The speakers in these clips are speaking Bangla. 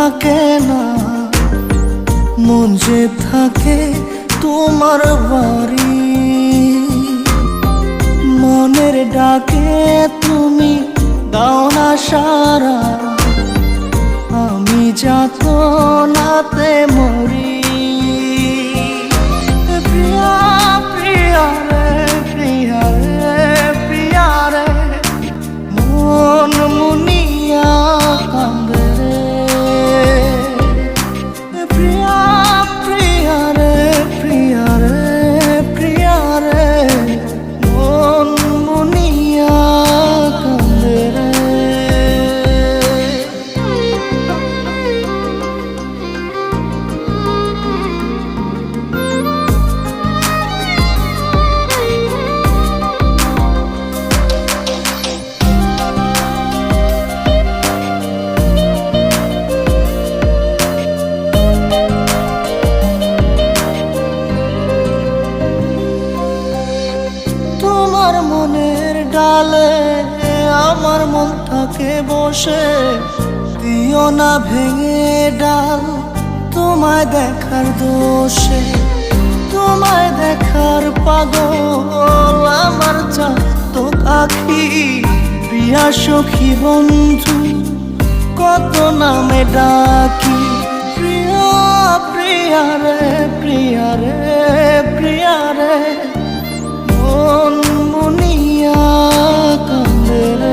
থাকে না, মন যে থাকে তোমার বাড়ি। মনের ডাকে তুমি দাও না সারা, আমি যাতনাতে মরি। প্রিয়া প্রিয়া রে, প্রিয়া রে, প্রিয়া রে, মন মুনিয়া কান্দে রে। প্রিয়া প্রিয়া রে, প্রিয়া রে, প্রিয়া রে, মন মুনিয়া কান্দে রে। তোমার মনের ডালে আমার মন থাকে বসে, দিও না ভেঙে ডাল তোমায় দেখার দোষে। তোমায় দেখার পাগল আমার চাতক আখি। প্রিয়া সখী বন্ধু কত নামে ডাকি। প্রিয়া প্রিয়া রে, প্রিয়া রে, প্রিয়া রে, মন মুনিয়া কান্দে রে।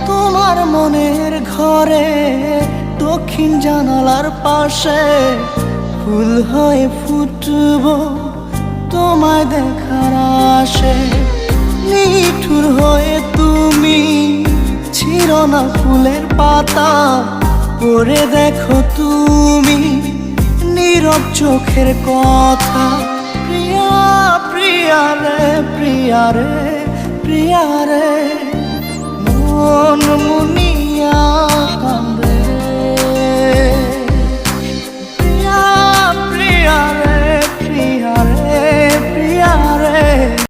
তোমার মনের ঘরে দক্ষিণ জানালার পাশে ফুল হয়ে ফুটব তোমায় দেখার আশে। নিঠুর হয়ে তুমি ছিঁড়ো না ফুলের পাতা, পড়ে দেখো তুমি নীরব চোখের কথা। প্রিয়া প্রিয়া রে, প্রিয়া রে, প্রিয়া